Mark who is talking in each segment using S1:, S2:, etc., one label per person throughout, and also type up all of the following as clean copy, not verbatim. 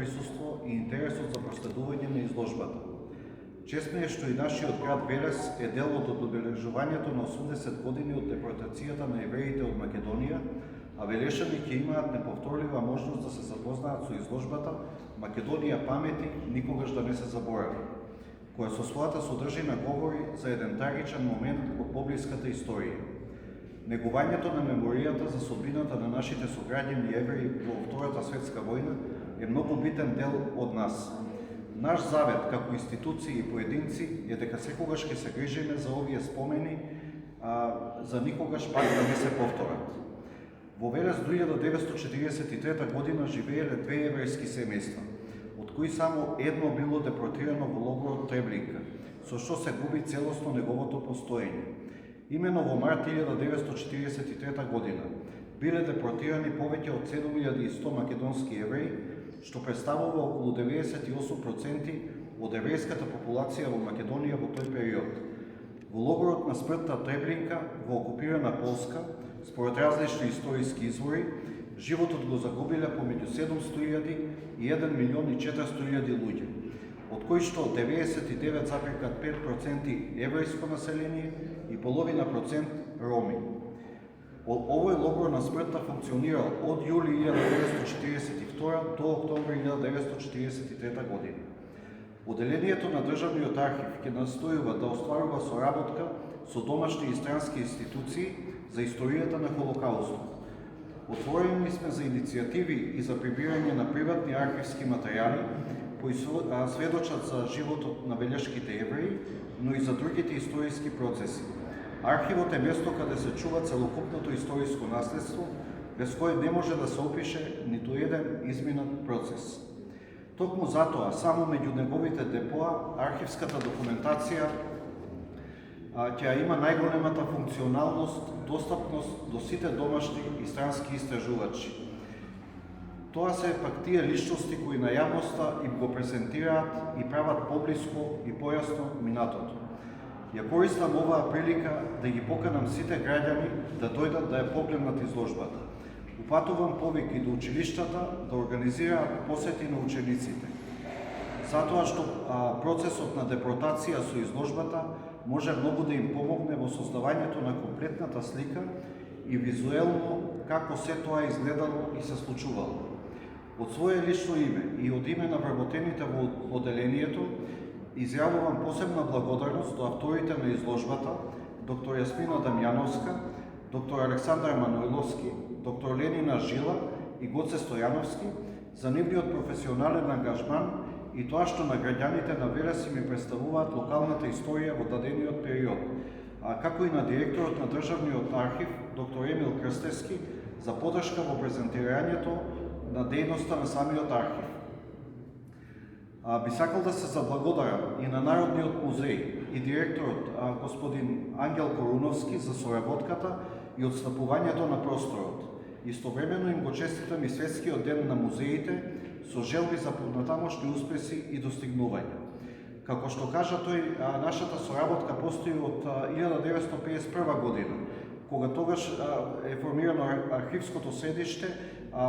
S1: присуство и интересот за проследување на изложбата. Честно е што и нашиот град Велес е дел од одбележувањето на 80 години од депортацијата на евреите од Македонија, а велешани ќе имаат неповторлива можност да се запознаат со изложбата Македонија памети никогаш да не се заборави, која со својата содржина говори за еден трагичен момент од поблиската историја. Негувањето на меморијата за судбината на нашите сограѓани евреи во Втората светска војна е многу битен дел од нас. Наш завет како институции и поединци е дека секогаш ќе се грижиме за овие спомени, за никогаш пак да не се повторат. Во Велес 1943 година живееле две еврејски семејства, од кои само едно било депортирано во логорот Треблинка, со што се губи целосно неговото постоење. Имено во март 1943 година биле депортирани повеќе од 7100 македонски евреи, што представува околу 98% од еврејската популација во Македонија во тој период. Во логорот на смртта Треблинка, во окупирана Полска, според различни историски извори, животот го загубиле помеѓу 700.000 и 1.400.000 луѓе, од кои што 99,5% еврејско население и половина процент роми. Овој логор на смртта функционирал од јули 1942 до октомври 1943 година. Оделението на Државниот архив ќе настојува да остварува соработка со домашни и странски институции за историјата на Холокаустот. Отворени сме за иницијативи и за прибирање на приватни архивски материјали кои сведочат за животот на велешките евреи, но и за другите историски процеси. Архивот е место каде се чува целокупното историско наследство, без кое не може да се опише ниту еден изминат процес. Токму затоа, само меѓу неговите депоа, архивската документација ќе има најголемата функционалност, достапност до сите домашни и странски истражувачи. Тоа се пак тие личности кои на јавноста им го презентираат и прават поблиско и појасно минатото. Ја користам оваа прилика да ги поканам сите граѓани да дојдат да ја погледнат изложбата. Упатувам повик и до училиштата да организираат посети на учениците. Затоа што процесот на депортација со изложбата може многу да им помогне во создавањето на комплетната слика и визуелно како се тоа изгледало и се случувало. Од свое лично име и од име на вработените во оделението, изјавувам посебна благодарност до авторите на изложбата, доктор Јасмина Дамјановска, доктор Александар Манойловски, доктор Ленина Жила и Гоце Стојановски за нивниот професионален ангажман и тоа што на граѓаните на Велес ми представуваат локалната историја во дадениот период, како и на директорот на Државниот архив, доктор Емил Крстевски, за подршка во презентирањето на дејноста на самиот архив. Би сакал да се заблагодарам и на Народниот музеј и директорот господин Ангел Коруновски за соработката и отстапувањето на просторот. Истовремено им го честитам и Светскиот ден на музеите со желби за понатамошни успеси и достигнувања. Како што кажа тој, нашата соработка постои од 1951 година, кога тогаш е формирано архивското седиште,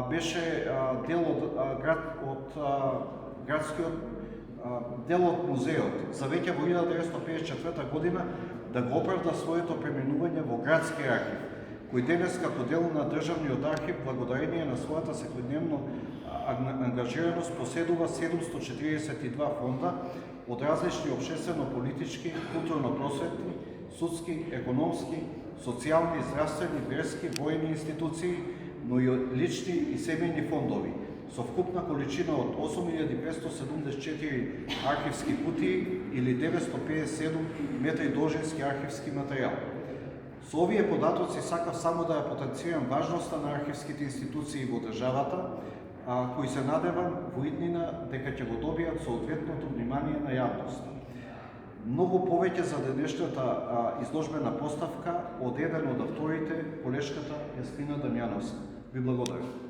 S1: беше дел од градскиот дел од музеот, за веќе во 1954 година да го оправда своето преминување во градски архив, кој денес како дел на Државниот архив, благодарение на својата секојдневна ангажираност, поседува 742 фонда од различни општествено-политички, културно-просветни, судски, економски, социјални, здравствени, верски, војни институции, но и лични и семејни фондови, со вкупна количина од 8574 архивски кутии или 957 метри должински архивски материјал. Со овие податоци сакав само да ја потенцирам важноста на архивските институции во државата, кои се надевам во иднина дека ќе го добијат соодветното внимание на јавноста. Многу повеќе за денешната изложбена поставка од еден од авторите, колешката Јасмина Дамјановска. Ви благодарам.